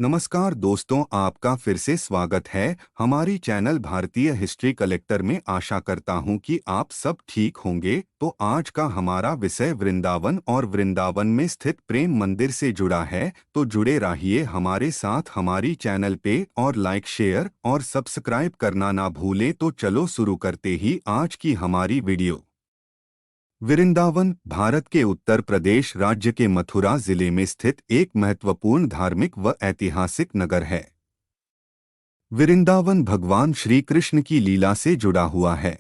नमस्कार दोस्तों, आपका फिर से स्वागत है हमारी चैनल भारतीय हिस्ट्री कलेक्टर में। आशा करता हूं कि आप सब ठीक होंगे। तो आज का हमारा विषय वृंदावन और वृंदावन में स्थित प्रेम मंदिर से जुड़ा है। तो जुड़े रहिए हमारे साथ हमारी चैनल पे और लाइक, शेयर और सब्सक्राइब करना ना भूलें। तो चलो शुरू करते ही आज की हमारी वीडियो। वृंदावन भारत के उत्तर प्रदेश राज्य के मथुरा जिले में स्थित एक महत्वपूर्ण धार्मिक व ऐतिहासिक नगर है। वृंदावन भगवान श्री कृष्ण की लीला से जुड़ा हुआ है।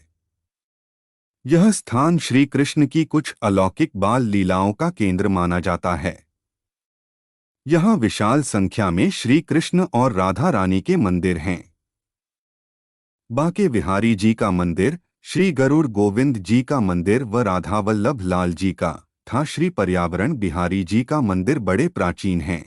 यह स्थान श्री कृष्ण की कुछ अलौकिक बाल लीलाओं का केंद्र माना जाता है। यहाँ विशाल संख्या में श्री कृष्ण और राधा रानी के मंदिर हैं। बांके बिहारी जी का मंदिर, श्री गरुड़ गोविंद जी का मंदिर व राधा वल्लभ लाल जी का था श्री पर्यावरण बिहारी जी का मंदिर बड़े प्राचीन हैं।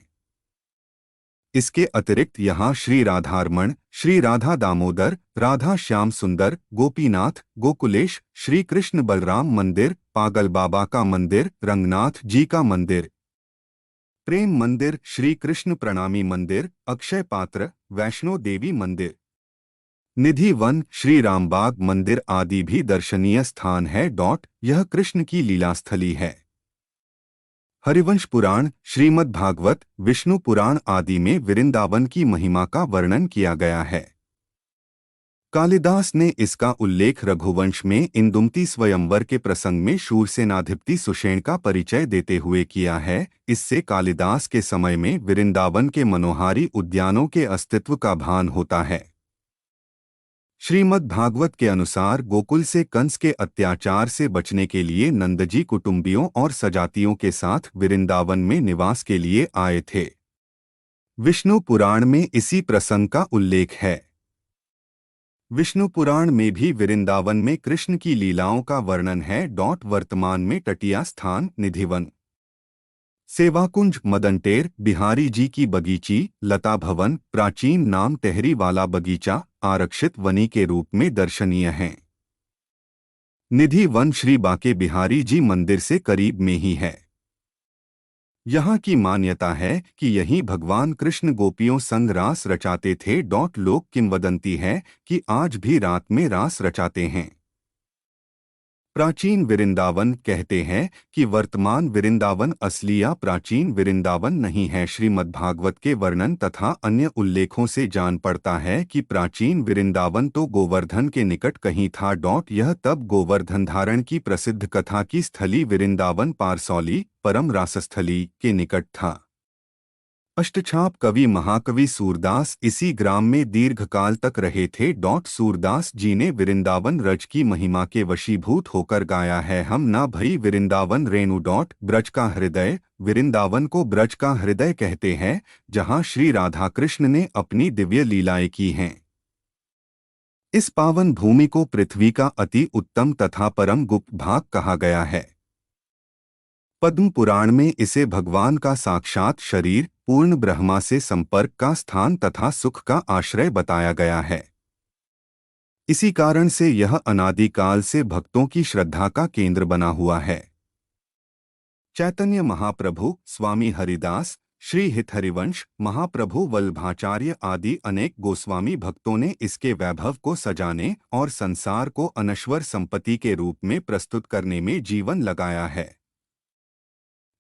इसके अतिरिक्त यहाँ श्री राधारमण, श्री राधा दामोदर, राधा श्याम सुंदर, गोपीनाथ, गोकुलेश, श्री कृष्ण बलराम मंदिर, पागल बाबा का मंदिर, रंगनाथ जी का मंदिर, प्रेम मंदिर, श्री कृष्ण प्रणामी मंदिर, अक्षय पात्र, वैष्णो देवी मंदिर, निधि वन, श्री रामबाग मंदिर आदि भी दर्शनीय स्थान है। यह कृष्ण की लीला स्थली है। हरिवंश पुराण, श्रीमद् भागवत, विष्णु पुराण आदि में वृंदावन की महिमा का वर्णन किया गया है। कालिदास ने इसका उल्लेख रघुवंश में इंदुमती स्वयंवर के प्रसंग में शूरसेनाधिपति सुषेण का परिचय देते हुए किया है। इससे कालिदास के समय में वृंदावन के मनोहारी उद्यानों के अस्तित्व का भान होता है। श्रीमद् भागवत के अनुसार गोकुल से कंस के अत्याचार से बचने के लिए नंदजी कुटुंबियों और सजातियों के साथ वृंदावन में निवास के लिए आए थे। विष्णु पुराण में इसी प्रसंग का उल्लेख है। विष्णु पुराण में भी वृंदावन में कृष्ण की लीलाओं का वर्णन है। वर्तमान में तटिया स्थान निधिवन, सेवाकुंज, मदनटेर, बिहारी जी की बगीची, लता भवन, प्राचीन नाम टहरी वाला बगीचा आरक्षित वनी के रूप में दर्शनीय हैं। निधि वन श्री बांके बिहारी जी मंदिर से करीब में ही है। यहाँ की मान्यता है कि यहीं भगवान कृष्ण गोपियों संग रास रचाते थे। लोक किंवदंती है कि आज भी रात में रास रचाते हैं। प्राचीन वृंदावन कहते हैं कि वर्तमान वृंदावन असली या प्राचीन वृंदावन नहीं है। श्रीमद्भागवत के वर्णन तथा अन्य उल्लेखों से जान पड़ता है कि प्राचीन वृंदावन तो गोवर्धन के निकट कहीं था। यह तब गोवर्धन धारण की प्रसिद्ध कथा की स्थली वृंदावन पारसौली परम रासस्थली के निकट था। अष्टछाप कवि महाकवि सूरदास इसी ग्राम में दीर्घकाल तक रहे थे। सूरदास जी ने वृंदावन रज की महिमा के वशीभूत होकर गाया है, हम ना भई वृंदावन रेणु। ब्रज का हृदय, वृंदावन को ब्रज का हृदय कहते हैं, जहां श्री राधा कृष्ण ने अपनी दिव्य लीलाएं की हैं। इस पावन भूमि को पृथ्वी का अति उत्तम तथा परम गुप्त भाग कहा गया है। पद्म पुराण में इसे भगवान का साक्षात शरीर, पूर्ण ब्रह्मा से संपर्क का स्थान तथा सुख का आश्रय बताया गया है। इसी कारण से यह अनादिकाल से भक्तों की श्रद्धा का केंद्र बना हुआ है। चैतन्य महाप्रभु, स्वामी हरिदास, श्री हित हरिवंश, महाप्रभु वल्लभाचार्य आदि अनेक गोस्वामी भक्तों ने इसके वैभव को सजाने और संसार को अनश्वर संपत्ति के रूप में प्रस्तुत करने में जीवन लगाया है।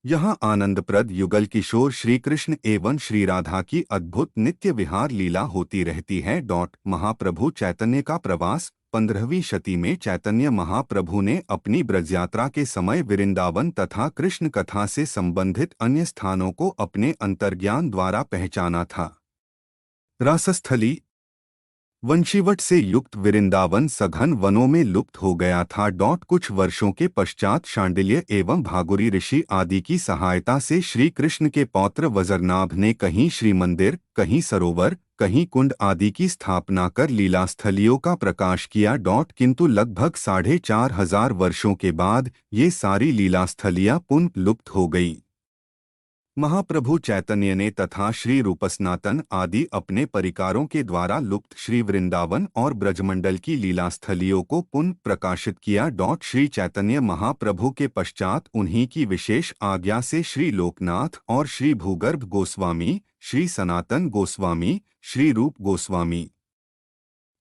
यहाँ आनंदप्रद युगल किशोर श्री कृष्ण एवं श्री राधा की अद्भुत नित्य विहार लीला होती रहती है। महाप्रभु चैतन्य का प्रवास 15वीं शती में चैतन्य महाप्रभु ने अपनी ब्रजयात्रा के समय वृंदावन तथा कृष्ण कथा से संबंधित अन्य स्थानों को अपने अंतर्ज्ञान द्वारा पहचाना था। रासस्थली, वंशीवट से युक्त वृंदावन सघन वनों में लुप्त हो गया था। कुछ वर्षों के पश्चात शांडिल्य एवं भागुरी ऋषि आदि की सहायता से श्री कृष्ण के पौत्र वज्रनाभ ने कहीं श्री मंदिर, कहीं सरोवर, कहीं कुंड आदि की स्थापना कर लीलास्थलियों का प्रकाश किया। किंतु लगभग 4500 वर्षों के बाद ये सारी लीलास्थलियां पुनः लुप्त हो गई। महाप्रभु चैतन्य ने तथा श्री रूपसनातन आदि अपने परिकारों के द्वारा लुप्त श्री वृंदावन और ब्रजमंडल की लीला स्थलियों को पुनः प्रकाशित किया। श्री चैतन्य महाप्रभु के पश्चात उन्हीं की विशेष आज्ञा से श्री लोकनाथ और श्री भूगर्भ गोस्वामी, श्री सनातन गोस्वामी, श्री रूप गोस्वामी,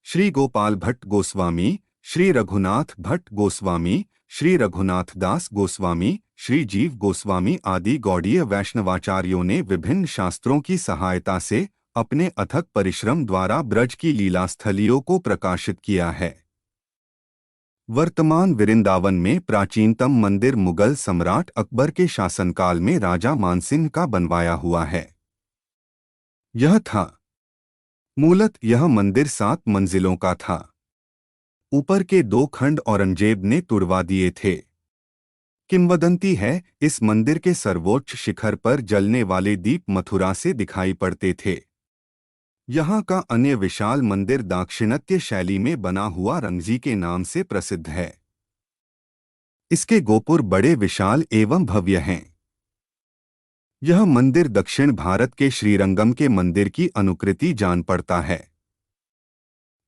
श्री गोपाल भट्ट गोस्वामी, श्री रघुनाथ भट्ट गोस्वामी, श्री रघुनाथ दास गोस्वामी, श्री जीव गोस्वामी आदि गौड़ीय वैष्णवाचार्यों ने विभिन्न शास्त्रों की सहायता से अपने अथक परिश्रम द्वारा ब्रज की लीला स्थलियों को प्रकाशित किया है। वर्तमान वृंदावन में प्राचीनतम मंदिर मुगल सम्राट अकबर के शासनकाल में राजा मानसिंह का बनवाया हुआ है। मूलतः यह मंदिर 7 मंजिलों का था। ऊपर के 2 खंड औरंगजेब ने तुड़वा दिए थे। किंवदंती है इस मंदिर के सर्वोच्च शिखर पर जलने वाले दीप मथुरा से दिखाई पड़ते थे। यहाँ का अन्य विशाल मंदिर दाक्षिणात्य शैली में बना हुआ रंगजी के नाम से प्रसिद्ध है। इसके गोपुर बड़े विशाल एवं भव्य हैं। यह मंदिर दक्षिण भारत के श्रीरंगम के मंदिर की अनुकृति जान पड़ता है।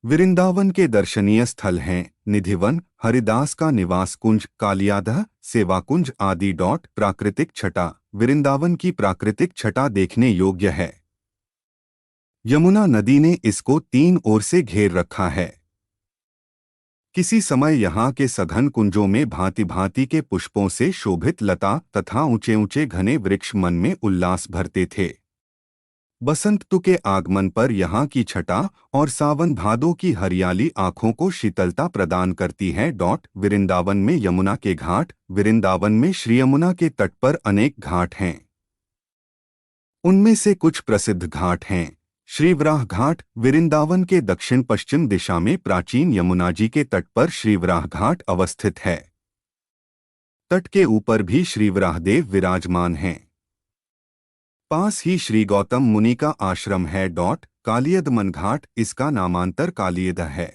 वृंदावन के दर्शनीय स्थल हैं निधिवन, हरिदास का निवास कुंज, कालियादह, सेवाकुंज आदि। प्राकृतिक छटा। वृंदावन की प्राकृतिक छटा देखने योग्य है। यमुना नदी ने इसको 3 ओर से घेर रखा है। किसी समय यहाँ के सघन कुंजों में भांति भांति के पुष्पों से शोभित लता तथा ऊंचे ऊंचे घने वृक्ष मन में उल्लास भरते थे। बसंत ऋतु के आगमन पर यहाँ की छटा और सावन भादों की हरियाली आँखों को शीतलता प्रदान करती है। वृंदावन में यमुना के घाट। वृंदावन में श्री यमुना के तट पर अनेक घाट हैं। उनमें से कुछ प्रसिद्ध घाट हैं। श्रीवराह घाट। वृंदावन के दक्षिण पश्चिम दिशा में प्राचीन यमुना जी के तट पर श्रीवराह घाट अवस्थित है। तट के ऊपर भी श्रीवराहदेव विराजमान हैं। पास ही श्री गौतम मुनि का आश्रम है। कालियदमन घाट। इसका नामांतर कालियद है।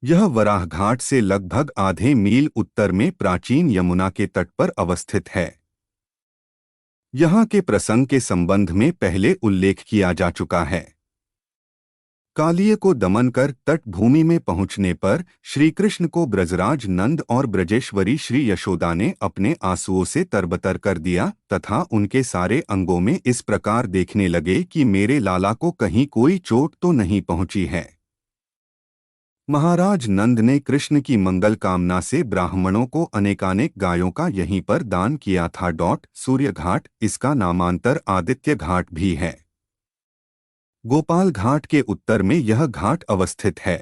यह वराह घाट से लगभग आधे मील उत्तर में प्राचीन यमुना के तट पर अवस्थित है। यहाँ के प्रसंग के संबंध में पहले उल्लेख किया जा चुका है। कालिय को दमन कर तट भूमि में पहुँचने पर श्री कृष्ण को ब्रजराज नंद और ब्रजेश्वरी श्री यशोदा ने अपने आंसुओं से तरबतर कर दिया तथा उनके सारे अंगों में इस प्रकार देखने लगे कि मेरे लाला को कहीं कोई चोट तो नहीं पहुंची है। महाराज नंद ने कृष्ण की मंगल कामना से ब्राह्मणों को अनेकानेक गायों का यहीं पर दान किया था। सूर्य घाट। इसका नामांतर आदित्य घाट भी है। गोपाल घाट के उत्तर में यह घाट अवस्थित है।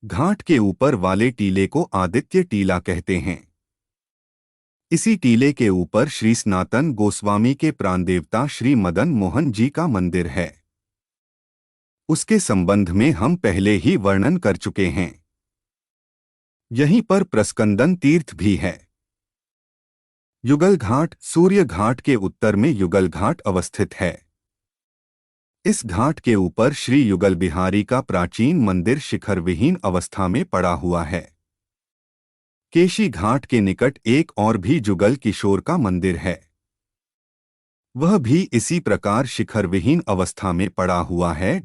घाट के ऊपर वाले टीले को आदित्य टीला कहते हैं। इसी टीले के ऊपर श्री सनातन गोस्वामी के प्राणदेवता श्री मदन मोहन जी का मंदिर है। उसके संबंध में हम पहले ही वर्णन कर चुके हैं। यहीं पर प्रस्कंदन तीर्थ भी है। युगल घाट। सूर्य घाट के उत्तर में युगल घाट अवस्थित है। इस घाट के ऊपर श्री युगल बिहारी का प्राचीन मंदिर शिखर विहीन अवस्था में पड़ा हुआ है। केशी घाट के निकट एक और भी जुगल किशोर का मंदिर है। वह भी इसी प्रकार शिखर विहीन अवस्था में पड़ा हुआ है।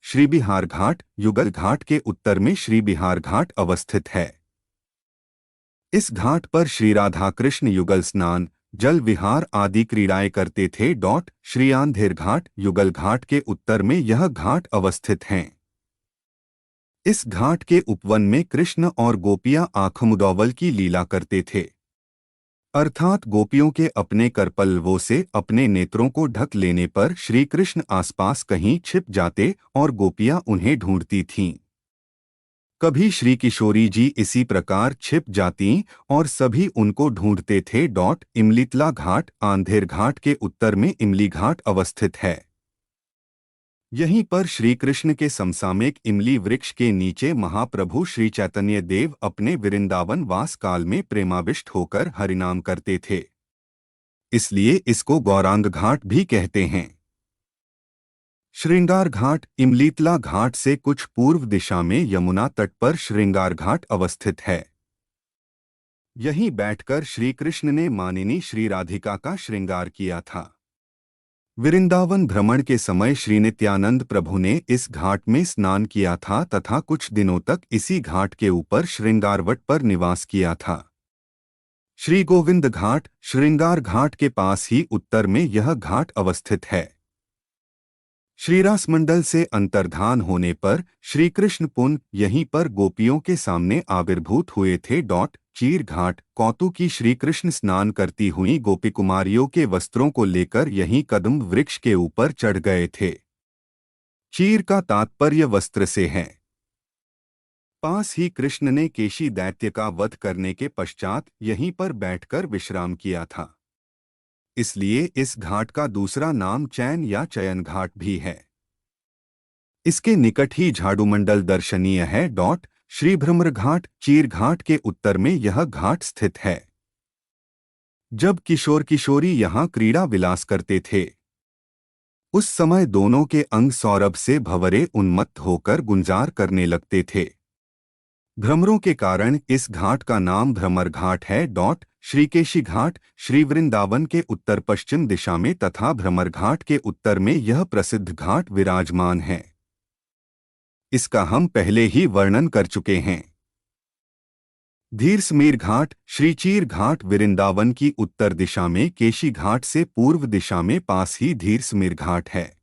श्री बिहार घाट। युगल घाट के उत्तर में श्री बिहार घाट अवस्थित है। इस घाट पर श्री राधा कृष्ण युगल स्नान, जल विहार आदि क्रीड़ाएं करते थे। श्री आंधेर घाट। युगल घाट के उत्तर में यह घाट अवस्थित हैं। इस घाट के उपवन में कृष्ण और गोपियां आँखमुदौवल की लीला करते थे, अर्थात गोपियों के अपने करपल्लवों से अपने नेत्रों को ढक लेने पर श्री कृष्ण आसपास कहीं छिप जाते और गोपियां उन्हें ढूंढती थीं। कभी श्री किशोरी जी इसी प्रकार छिप जाती और सभी उनको ढूंढते थे। इमलीतला घाट। आंधेर घाट के उत्तर में इमली घाट अवस्थित है। यहीं पर श्री कृष्ण के समसामयिक इमली वृक्ष के नीचे महाप्रभु श्री चैतन्य देव अपने वृंदावन वास काल में प्रेमाविष्ट होकर हरिनाम करते थे, इसलिए इसको गौरांग घाट भी कहते हैं। श्रृंगार घाट। इमलीतला घाट से कुछ पूर्व दिशा में यमुना तट पर श्रृंगार घाट अवस्थित है। यहीं बैठकर श्री कृष्ण ने मानिनी श्री राधिका का श्रृंगार किया था। वृंदावन भ्रमण के समय श्री नित्यानंद प्रभु ने इस घाट में स्नान किया था तथा कुछ दिनों तक इसी घाट के ऊपर श्रृंगारवट पर निवास किया था। श्री गोविंद घाट श्रृंगार घाट के पास ही उत्तर में यह घाट अवस्थित है। श्रीरास मंडल से अंतर्धान होने पर श्री कृष्ण पुन यहीं पर गोपियों के सामने आविर्भूत हुए थे। चीर घाट कौतुकी श्री कृष्ण स्नान करती हुई गोपीकुमारियों के वस्त्रों को लेकर यहीं कदम वृक्ष के ऊपर चढ़ गए थे। चीर का तात्पर्य वस्त्र से है। पास ही कृष्ण ने केशी दैत्य का वध करने के पश्चात यहीं पर बैठकर विश्राम किया था। इसलिए इस घाट का दूसरा नाम चैन या चयन घाट भी है। इसके निकट ही झाड़ूमंडल दर्शनीय है। श्री भ्रमर घाट चीर घाट के उत्तर में यह घाट स्थित है। जब किशोर किशोरी यहाँ क्रीड़ा विलास करते थे उस समय दोनों के अंग सौरभ से भंवरे उन्मत्त होकर गुंजार करने लगते थे। भ्रमरों के कारण इस घाट का नाम भ्रमर घाट है। श्रीकेशी घाट श्री वृंदावन के उत्तर पश्चिम दिशा में तथा भ्रमर घाट के उत्तर में यह प्रसिद्ध घाट विराजमान है। इसका हम पहले ही वर्णन कर चुके हैं। धीर समीर घाट श्री चीर घाट वृंदावन की उत्तर दिशा में केशी घाट से पूर्व दिशा में पास ही धीर समीर घाट है।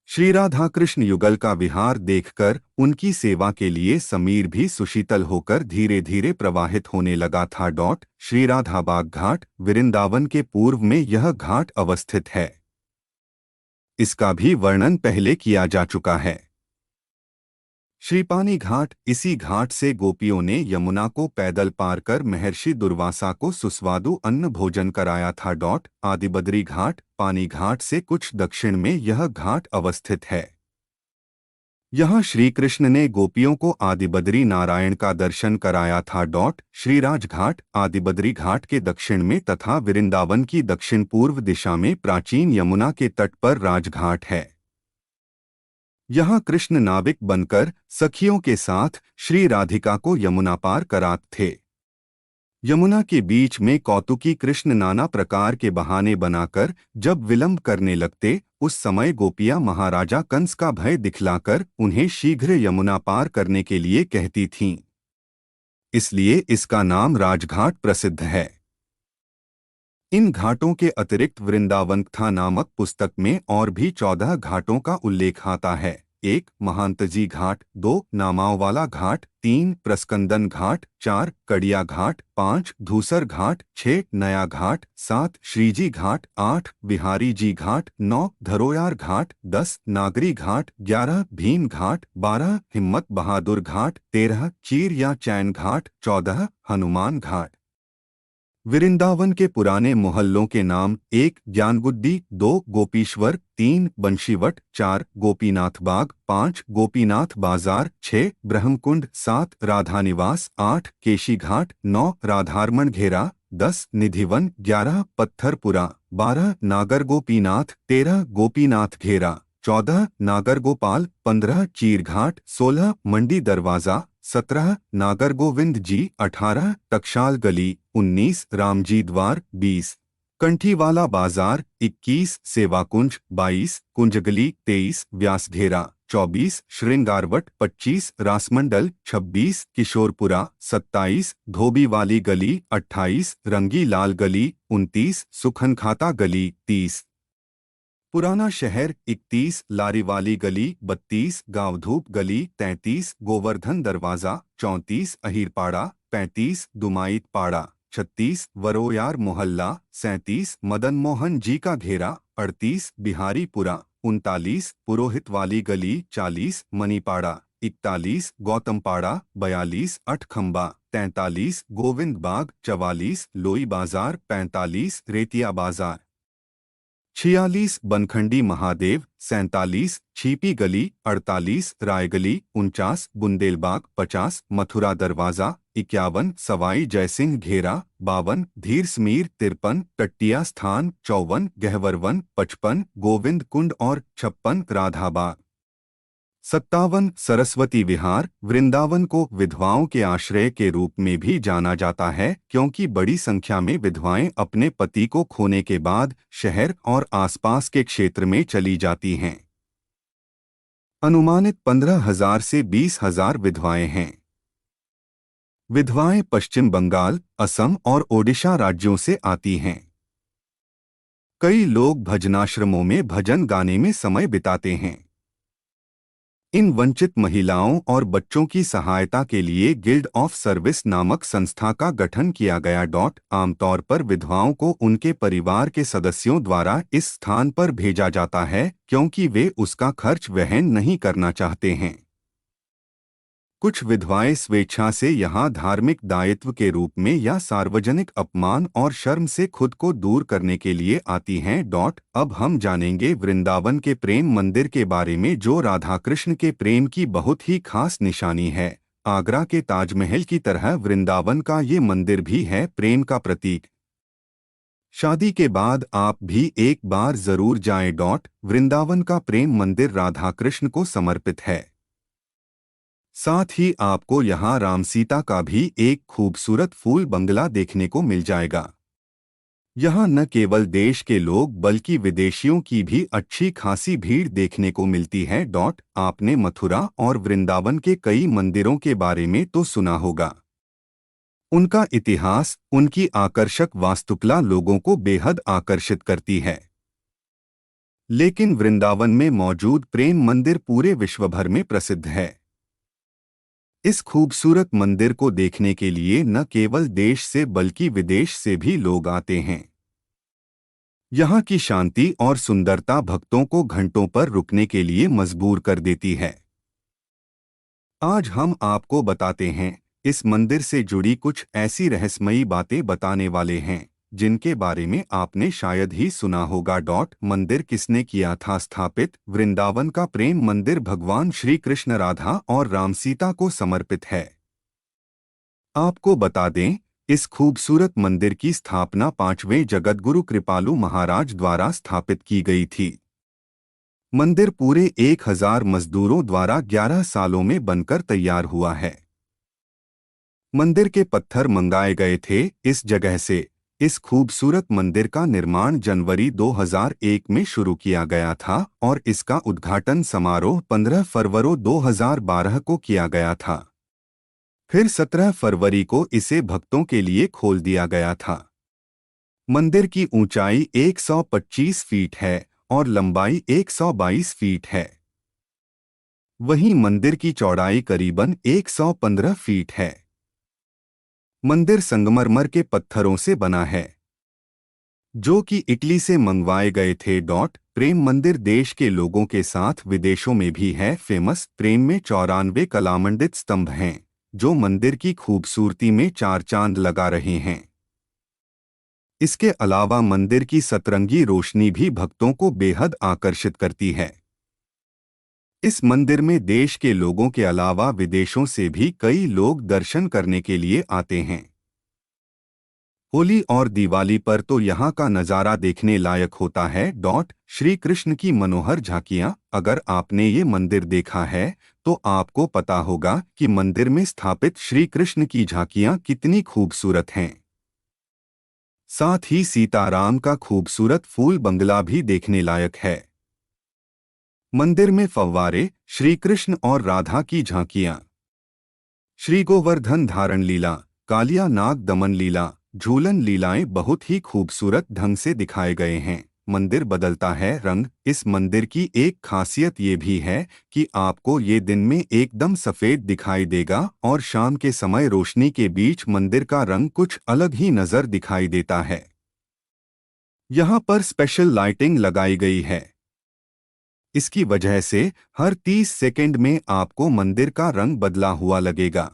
श्री राधा कृष्ण युगल का विहार देखकर उनकी सेवा के लिए समीर भी सुशीतल होकर धीरे धीरे प्रवाहित होने लगा था। श्री राधाबाग घाट वृंदावन के पूर्व में यह घाट अवस्थित है। इसका भी वर्णन पहले किया जा चुका है। श्रीपानी घाट इसी घाट से गोपियों ने यमुना को पैदल पार कर महर्षि दुर्वासा को सुस्वादु अन्न भोजन कराया था। आदिबद्री घाट पानी घाट से कुछ दक्षिण में यह घाट अवस्थित है। यहाँ श्री कृष्ण ने गोपियों को आदिबद्री नारायण का दर्शन कराया था। श्री राजघाट आदिबद्री घाट के दक्षिण में तथा वृंदावन की दक्षिण पूर्व दिशा में प्राचीन यमुना के तट पर राजघाट है। यहाँ कृष्ण नाविक बनकर सखियों के साथ श्री राधिका को यमुना पार कराते थे। यमुना के बीच में कौतुकी कृष्ण नाना प्रकार के बहाने बनाकर जब विलंब करने लगते उस समय गोपियां महाराजा कंस का भय दिखलाकर उन्हें शीघ्र यमुना पार करने के लिए कहती थीं। इसलिए इसका नाम राजघाट प्रसिद्ध है। इन घाटों के अतिरिक्त वृंदावन कथा नामक पुस्तक में और भी 14 घाटों का उल्लेख आता है। 1 महांतजी घाट, 2 नामाव वाला घाट, 3 प्रस्कंदन घाट, 4 कड़िया घाट, 5 धूसर घाट, 6 नया घाट, 7 श्रीजी घाट, 8 बिहारी जी घाट, 9 धरोयार घाट, 10 नागरी घाट, 11 भीम घाट, 12 हिम्मत बहादुर घाट, 13 चीर या चैन घाट, 14 हनुमान घाट। वृंदावन के पुराने मोहल्लों के नाम 1 ज्ञानगुड्डी, 2 गोपीश्वर, 3 बंशीवट, 4 गोपीनाथ बाग, 5 गोपीनाथ बाजार, 6 ब्रह्मकुंड, 7 राधानिवास, 8 केशी घाट, 9 राधारमण घेरा, 10 निधिवन, 11 पत्थरपुरा, 12 नागर गोपीनाथ, 13 गोपीनाथ घेरा, 14 नागर गोपाल, 15 चीरघाट, 16 मंडी दरवाजा, 17 नागर गोविंद जी, 18 टकशाल गली, 19 रामजी द्वार, 20 कंठीवाला बाजार, 21 सेवाकुंज, 22 कुंजगली, 23 व्यासघेरा, 24 श्रृंगारवट, 25 रासमंडल, 26 किशोरपुरा, 27 धोबी वाली गली, 28 रंगी लाल गली, 29 सुखनखाता गली, 30 पुराना शहर, 31 लारीवाली गली, 32 गांवधूप गली, 33 गोवर्धन दरवाजा, 34 अहीरपाड़ा, 35 दुमाइत पाड़ा, 36 वरोयार मोहल्ला, 37 मदन मोहन जी का घेरा, 38 बिहारीपुरा, 39 पुरोहित वाली गली, 40 मनीपाड़ा, 41 गौतमपाड़ा, 42 अठखंबा, 43 गोविंद बाग, 44 लोई बाजार, 45 रेतिया बाजार, 46 बनखंडी महादेव, 47 छिपी गली, 48 रायगली, 49 बुंदेलबाग, 50 मथुरा दरवाजा, 51 सवाई जयसिंह घेरा, 52 धीर समीर, 53 टट्टिया स्थान, 54 गहवरवन, 55 गोविंद कुंड और 56 राधाबाग। 57 सरस्वती विहार। वृंदावन को विधवाओं के आश्रय के रूप में भी जाना जाता है क्योंकि बड़ी संख्या में विधवाएं अपने पति को खोने के बाद शहर और आसपास के क्षेत्र में चली जाती हैं। अनुमानित 15,000 से 20,000 विधवाएं हैं। विधवाएं पश्चिम बंगाल, असम और ओडिशा राज्यों से आती हैं। कई लोग भजनाश्रमों में भजन गाने में समय बिताते हैं। इन वंचित महिलाओं और बच्चों की सहायता के लिए गिल्ड ऑफ सर्विस नामक संस्था का गठन किया गया। आमतौर पर विधवाओं को उनके परिवार के सदस्यों द्वारा इस स्थान पर भेजा जाता है क्योंकि वे उसका खर्च वहन नहीं करना चाहते हैं। कुछ विधवाएं स्वेच्छा से यहाँ धार्मिक दायित्व के रूप में या सार्वजनिक अपमान और शर्म से खुद को दूर करने के लिए आती हैं। अब हम जानेंगे वृंदावन के प्रेम मंदिर के बारे में जो राधा कृष्ण के प्रेम की बहुत ही खास निशानी है। आगरा के ताजमहल की तरह वृंदावन का ये मंदिर भी है प्रेम का प्रतीक। शादी के बाद आप भी एक बार जरूर जाएं। वृंदावन का प्रेम मंदिर राधा कृष्ण को समर्पित है। साथ ही आपको यहाँ राम सीता का भी एक खूबसूरत फूल बंगला देखने को मिल जाएगा। यहाँ न केवल देश के लोग बल्कि विदेशियों की भी अच्छी खासी भीड़ देखने को मिलती है। आपने मथुरा और वृंदावन के कई मंदिरों के बारे में तो सुना होगा। उनका इतिहास, उनकी आकर्षक वास्तुकला लोगों को बेहद आकर्षित करती है। लेकिन वृंदावन में मौजूद प्रेम मंदिर पूरे विश्व भर में प्रसिद्ध है। इस खूबसूरत मंदिर को देखने के लिए न केवल देश से बल्कि विदेश से भी लोग आते हैं। यहाँ की शांति और सुंदरता भक्तों को घंटों पर रुकने के लिए मजबूर कर देती है। आज हम आपको बताते हैं, इस मंदिर से जुड़ी कुछ ऐसी रहस्यमयी बातें बताने वाले हैं जिनके बारे में आपने शायद ही सुना होगा। मंदिर किसने किया था स्थापित? वृंदावन का प्रेम मंदिर भगवान श्री कृष्ण, राधा और राम सीता को समर्पित है। आपको बता दें, इस खूबसूरत मंदिर की स्थापना 5वें जगतगुरु कृपालु महाराज द्वारा स्थापित की गई थी। मंदिर पूरे 1000 मजदूरों द्वारा 11 सालों में बनकर तैयार हुआ है। मंदिर के पत्थर मंगाए गए थे इस जगह से। इस खूबसूरत मंदिर का निर्माण जनवरी 2001 में शुरू किया गया था और इसका उद्घाटन समारोह 15 फरवरी 2012 को किया गया था। फिर 17 फरवरी को इसे भक्तों के लिए खोल दिया गया था। मंदिर की ऊंचाई 125 फीट है और लंबाई 122 फीट है। वहीं मंदिर की चौड़ाई करीबन 115 फीट है। मंदिर संगमरमर के पत्थरों से बना है जो कि इटली से मंगवाए गए थे। प्रेम मंदिर देश के लोगों के साथ विदेशों में भी है फेमस। प्रेम में 94 कलामंडित स्तंभ हैं जो मंदिर की खूबसूरती में चार चांद लगा रहे हैं। इसके अलावा मंदिर की सतरंगी रोशनी भी भक्तों को बेहद आकर्षित करती है। इस मंदिर में देश के लोगों के अलावा विदेशों से भी कई लोग दर्शन करने के लिए आते हैं। होली और दिवाली पर तो यहाँ का नज़ारा देखने लायक होता है। श्री कृष्ण की मनोहर झांकियाँ। अगर आपने ये मंदिर देखा है तो आपको पता होगा कि मंदिर में स्थापित श्री कृष्ण की झांकियाँ कितनी खूबसूरत हैं। साथ ही सीताराम का खूबसूरत फूल बंगला भी देखने लायक है। मंदिर में फव्वारे, श्री कृष्ण और राधा की झांकियां, श्री गोवर्धन धारण लीला, कालिया नाग दमन लीला, झूलन लीलाएं बहुत ही खूबसूरत ढंग से दिखाए गए हैं। मंदिर बदलता है रंग। इस मंदिर की एक खासियत ये भी है कि आपको ये दिन में एकदम सफ़ेद दिखाई देगा और शाम के समय रोशनी के बीच मंदिर का रंग कुछ अलग ही नज़र दिखाई देता है। यहाँ पर स्पेशल लाइटिंग लगाई गई है। इसकी वजह से हर 30 सेकंड में आपको मंदिर का रंग बदला हुआ लगेगा।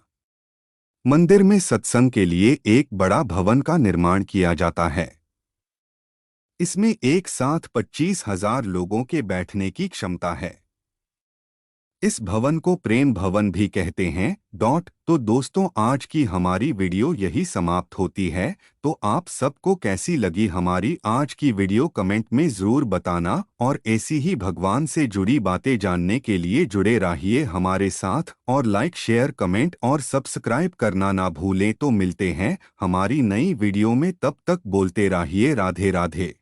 मंदिर में सत्संग के लिए एक बड़ा भवन का निर्माण किया जाता है। इसमें एक साथ 25,000 लोगों के बैठने की क्षमता है। इस भवन को प्रेम भवन भी कहते हैं। तो दोस्तों, आज की हमारी वीडियो यही समाप्त होती है। तो आप सबको कैसी लगी हमारी आज की वीडियो कमेंट में ज़रूर बताना, और ऐसी ही भगवान से जुड़ी बातें जानने के लिए जुड़े रहिए हमारे साथ, और लाइक शेयर कमेंट और सब्सक्राइब करना ना भूलें। तो मिलते हैं हमारी नई वीडियो में, तब तक बोलते रहिए राधे राधे।